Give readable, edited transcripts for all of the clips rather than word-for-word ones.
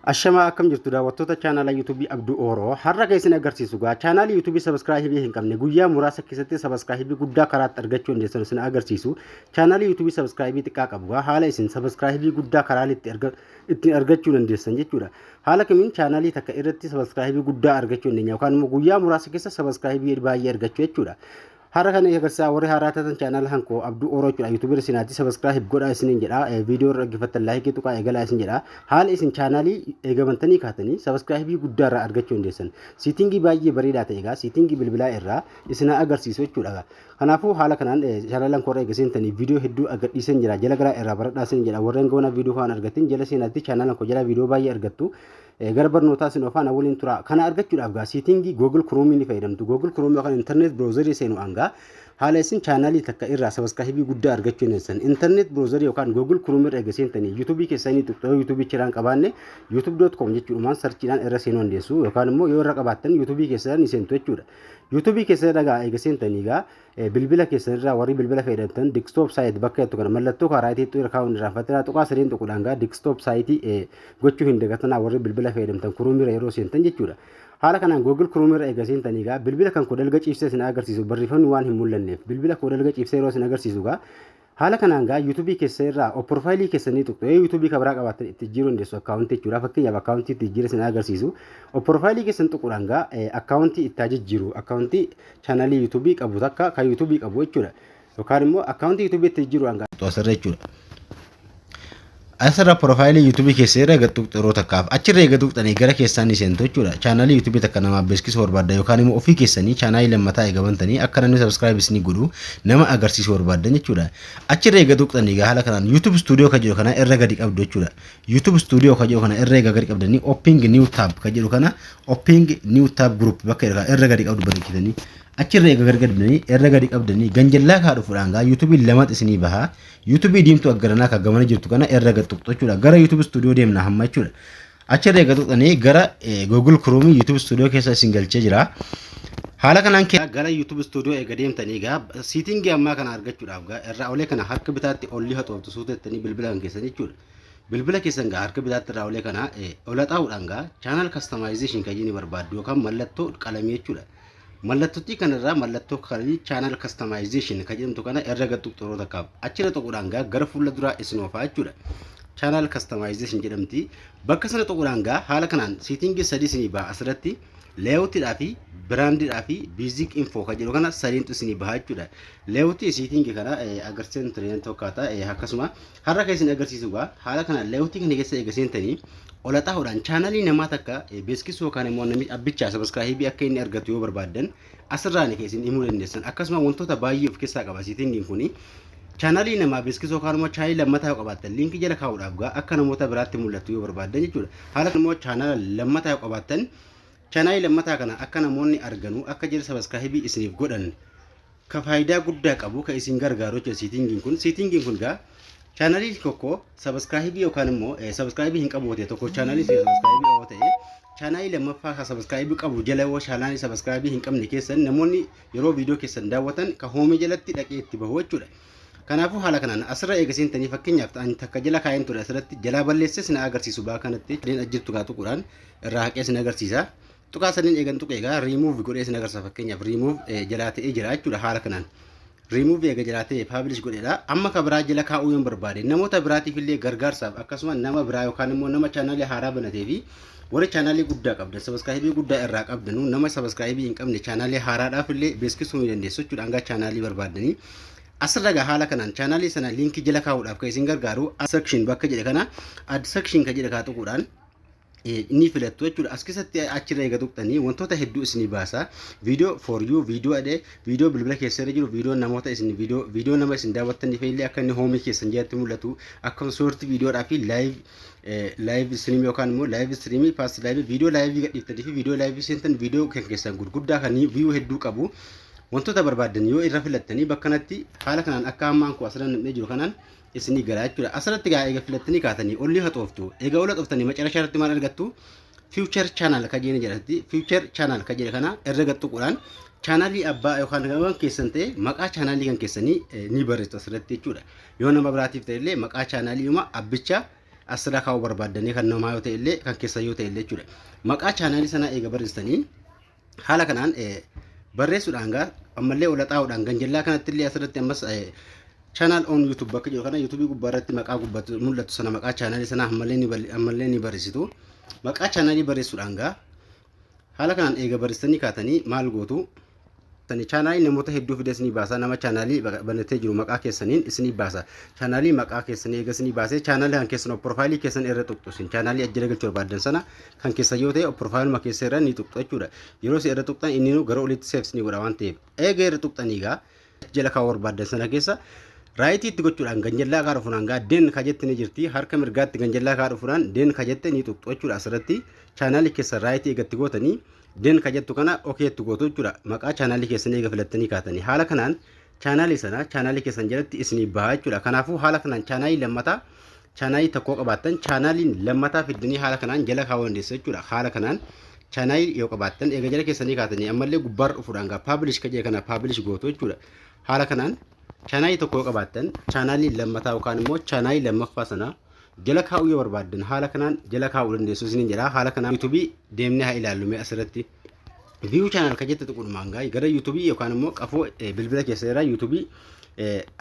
Ashama akkam jirtu daawwattoota chaanala YouTube Abduu Oro har'a keessan agarsiisu gaa chaanala YouTube subscribe hin qabne guyyaa muraasa keessatti subscribe guddaa karaatti argachuu dandeessan sin agarsiisu chaanala YouTube subscribe xiqqaa qabu gaa haala isin subscribe guddaa karaatti argachuu dandeessan jechuudha haala kamiin chaanalii takka irratti subscribe guddaa argachuu dandeenya yookaan immoo guyyaa muraasa keessa subscribe baay'ee argachuu jechuudha har'a kana agarsiisa warri haaraa taatan channel hanko Abduu Oro jechuudha YouTuber sinaati subscribe godhaa isiniin jedha video irra gifatan like tuqaa eegalaa isin jedha haala isin channelii eegamantanii kaatanii subscribe guddaa irraa argachuu dandeessan settingi baay'ee bareedaa ta'e egaa settingi bilbilaa irraa isin agarsiisu jechuudha kanaafuu haala kanaan channelan korra eegasintanii video hedduu agadhiisan jira jala garaa irraa baradhaa isin jedha warreen goona video kan argatin jala sinaatti channelan ko jala video baay'ee argattu garbar noota sin ofaan awwaliin tura kana argachuudhaaf gaa settingi Google Chrome ni fayyadamtu Google Chrome yookaan internet browser seenu anga haala isin channelii takka irraa subscribe guddaa argachuu dandeessan internet browser yookaan Google Chrome irraa eegasintanii YouTube keessanii tuqxoo YouTube chiraan qabaanne youtube.com jechuudhaan searchiidhaan irra seenuu dandeessu yookaan immoo yoo irra qabaattan YouTube keessanii seentu jechuudha YouTube keessaa dhagaa eegasintanii gaa bilbila keessanirraa warri bilbila fayyadamtan desktop site bakka itti kana mallattoo kaaraatii irra kaa'uun irraa fatira tuqaa sadeen tuquudhaan gaa desktop site gochuu hin dagatana warri bilbila fayyadamtan Chrome irra yeroo seentan jechuudha haala kanaan Google Chrome irra eegasintanii gaa bilbila kan kodalga ciibsee sin agarsiisu barreeffamni waan hin mul'anneef bilbila kodalga ciibsee yeroo sin agarsiisu gaa haala kanaan gaa YouTube keessa irraa profile keessanii tuqxoo YouTube kabraa qabaatan itti jijjiiruu dandeessu account jechuudha fakkeenyaaf account itti jijjiiruu sin agarsiisu profile keessan tuquudhaan gaa account itti jijjiiru account channel YouTube qabu takka kan YouTube qabu jechuudha yookaan immoo account YouTube itti jijjiiruudhaan gaa asirra jechuudha asirra profile YouTube keessa irra gatuq xiroo takkaaf achirra gatuqxanii gara keessanii seentu jechuudha channel YouTube takka nama beeksisuu barbaadda yookaan immoo ofii keessanii channel lammataa eegabantanii akka namni subscribe isinii godhu nama agarsiisuu barbaaddan jechuudha achirra gatuqxanii gaa haala kanaan YouTube Studio ka jedhu kana irra gadi qabdu jechuudha YouTube Studio ka jedhu kana irra gadi qabdanii opening new tab ka jedhu kana opening new tab group bakka irra gadi qabdu barreessitanii achirra gargadanii irra gadi qabdanii ganjallaa kaadhu fudhaan gaa YouTube lamatti isinii baha YouTube diimtu aggaranaa ka gamana jirtu kana irra gatuqxoo jechuudha gara YouTube Studio deemna hamma jechuudha achirra gatuqxanii gara Google Chrome YouTube Studio keessa isin galchee jira haala kanaan gara YouTube Studio eega deemtanii gaa settingi ammaa kana argachuudhaaf gaa irraa olee kana harka bitaatti olli haxooftu suutettanii bilbila kan keessan jechuudha bilbila keessan gaa harka bitaatti irraa olee kana olaxaa'uudhaan gaa channel customization kan inni barbaadu yookaan mallattoo qalamii jechuudha mallattootti kanarraa mallattoo kalii channel customization kan jedhamtu kana irra gatuqxoo takkaaf achirra tuquudhaan gaa gara fuula duraa isin oofaa jechuudha channel customization jedhamti bakka sana tuquudhaan gaa haala kanaan settingi sadii isinii baha asirratti layoutidhaa fi brandidhaa fi basic info kan jedhu kana sadiintu isinii baha jechuudha layoutii settingi kana agarsiisan tureen tokkaata akkasuma har'a kan isin agarsiisu gaa haala kanaan layoutii kana keessa eegasintanii olaxaa'uudhaan channelii namaa takka beeksisuu yookaan immoo namni abbichaa subscribe akka inni argatu yoo barbaaddan asirraan keessin himuu dandeessan akkasuma wantoota baay'ee of keessaa qaba settingiin kuni channelii namaa beeksisuu yookaan immoo channelii lammataa yoo qabaattan linkii jala kaa'uudhaaf gaa akka namoota biraatti mul'atu yoo barbaaddan jechuudha haala immoo channelii lammataa yoo qabaattan channelii lammataa kana akka namoonni arganu akka jira subscribe isiniif godhan ka faayidaa guddaa qabu ka isin gargaaru jechuudha settingiin kun gaa channel tokko subscribe yookaan immoo subscribe hin qabu tokko channel subscribe yoo ta'e channel lammaffaa ka subscribe qabu jala yoo channel subscribe hin qabne keessan namoonni yeroo video keessan daawwatan ka home jalatti dhaqee itti bahu jechuudha kanaafuu haala kanaan asirra eegasintanii fakkeenyaaf ta'an takka jala kaa'een ture asirratti jala balleessee sin agarsiisu baa kanatti deen ajjirtu kaa tuquudhaan irraa haqee sin agarsiisa tuqaa saniin eegan tuqeegaa remove godhee sin agarsiisa fakkeenyaaf remove jalaa ta'ee jira jechuudha haala kanaan remove eega jiraate publish godheedha amma ka biraa jala kaa'uu yoo barbaade namoota biraatiif illee gargaarsaaf akkasuma nama biraa yookaan immoo nama channel haaraa banatee fi warri channel guddaa qabdan subscribe guddaa irraa qabdanu nama subscribe hin qabne channel haaraadhaaf illee beeksisuu ni dandeessu jechuudha hanga channel barbaadanii asirra gaa haala kanaan channel sana linkii jala kaa'uudhaaf kan isin gargaaru section bakka jedhe kana add section kan jedhe kaa tuquudhaan inni filattu jechuudha as keessatti achirra eegatuqxanii wantoota hedduu isinii baasa video for you video bilbila keessa irra jiru video namoota isin video nama isin daawwattaniif illee akka inni home keessan jalatti mul'atu akkuma short videodhaa fi live stream yookaan immoo live stream past live video live gadhiiftanii fi video live seentan video kan keessan gurguddaa kan view hedduu qabu wantoota barbaadan yoo irra filattanii bakkanatti haala kanaan akka ammaan ku asirra nam'ee jiru kanaan isinii galaa jechuudha asirratti gaa eega filattanii kaatanii olli haxooftu eega ola xooftanii macara sharratti maal argattu future channel ka jedhanii jedhatti future channel ka jedhe kana irra gattuquudhaan channelii abbaa yookaan gaban keessan ta'e maqaa channelii kan keessanii ni barreessu asirratti jechuudha yoo nama biraatiif ta'e illee maqaa channelii uma abbicha asirra kaa'uu barbaadanii kan namaa yoo ta'e illee kan keessa yoo ta'e illee jechuudha. Maqaa chaanaalii sanaa eega barreessitanii haala kanaan barreessuudhaan gaa ammallee ol xaa'uudhaan ganjallaa kanatti illee asirratti ammas channel on YouTube bakka jiru kana YouTube gubbaarratti maqaa gubbatu mul'atu sana maqaa chaanaalii sanaa ammallee ni barreessitu. Maqaa chaanaalii barreessuudhaan gaa haala kanaan eega barreessanii kaatanii maal gootu tani chaanaalii namoota hedduu fides ni baasa nama chaanaalii banatee jiru maqaa keessaniin isni baasa chaanaalii maqaa keessanii eega isni baasee chaanaalii kan keessan profaayilii keessan irra tuqxusin chaanaalii ajjira galchuu barbaadan sana kan keessa yoo ta'e profaayiluma keessa irra ni tuqxu jechuudha. Yeroo si irra tuqxan inni gara olitti seefs ni godha waan ta'eef eega irra tuqxanii gaa jala kaa'uu barbaadan sana keessa raayitii itti gochuudhaan ganjallaa kaa dhufuudhaan gaa deen kajetti ni jirti harka mirgaatti ganjallaa kaa dhufuudhaan deen kajette ni tuqxu jechuudha. Asirratti chaanaalii keessa raayitii eegatti gootanii deen kajettu kana okeetti gootu jechuudha. Maqaa chaanaalii keessanii eega filattanii kaatanii haala kanaan chaanaalii sana chaanaalii keessan jalatti isinii baha jechuudha. Kanaafuu haala kanaan chaanaalii lammataa chaanaalii tokkoo qabaattan chaanaaliin lammataa fiddanii haala kanaan jala kaa'uu dandeessu jechuudha. Haala kanaan chaanaalii yoo qabaattan eega jala keessanii kaatanii ammallee gubbaarra dhufuudhaan gaa paablish kajee kana paablish gootu jechuudha. Haala kanaan chaanaalii tokkoo qabaattan chaanaalii lammataa yookaan immoo chaanaalii lammaffaa sana jala kaa'uu yoo barbaadan haala kanaan jala kaa'uu dandeessu isiniin jedha. Haala kanaan YouTube deemnee haa ilaallu mee asirratti view channel ka jette tuquudhumaan gaa gara YouTube yookaan immoo qafoo bilbila keessa irraa YouTube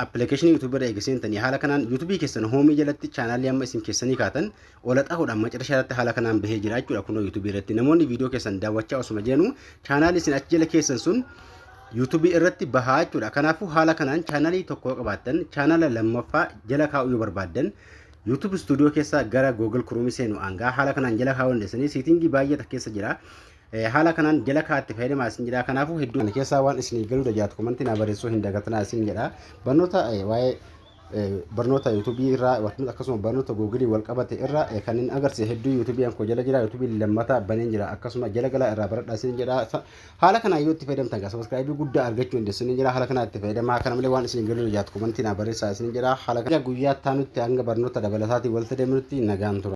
application YouTube irra eegsiseentanii haala kanaan YouTube keessan hoomii jalatti chaanaalii amma isin keessanii kaatan ol xaa'uudhaan macarashaa irratti haala kanaan bahee jira jechuudha. Kunoo YouTube irratti namoonni viidiyoo keessan daawwachaa osuma jeenu chaanaalii isin achi jala keessan sun YouTube irratti bahaa jechuudha. Kanaafuu haala kanaan chaanaalii tokko qabaattan chaanaala lammaffaa jala kaa'uu yoo barbaadan YouTube Studio keessa gara Google Chrome seenu anga haala kanaan jala kaa'uu dandeessanii siitingii baay'ee keessa jira. Haala kanaan jala kaa'atti fayyadamaa isin jira. Kanaafuu hedduu keessaa waan isin galuu dajaatu komantii na barreessuu hin dagatinaa isin jedha. Barnoota waa'ee barnoota YouTube irraa akkasuma barnoota Google wal qabate irraa kanneen agarsiise hedduu YouTube an ko jala jira. YouTube lammataa baneen jira akkasuma jala galaa irraa baradhaa isin jedha. Haala kanaan yoo itti fayyadamtan gaa subscribe guddaa argachuu dandeessu jira. Haala kanaan itti fayyadamaa kana malee waan isin galuu dajaatu komantii na barreessaa isin jedha. Haala kanaan guyyaa taanutti hanga barnoota dabalataatii walitti deemnutti nagaan tura.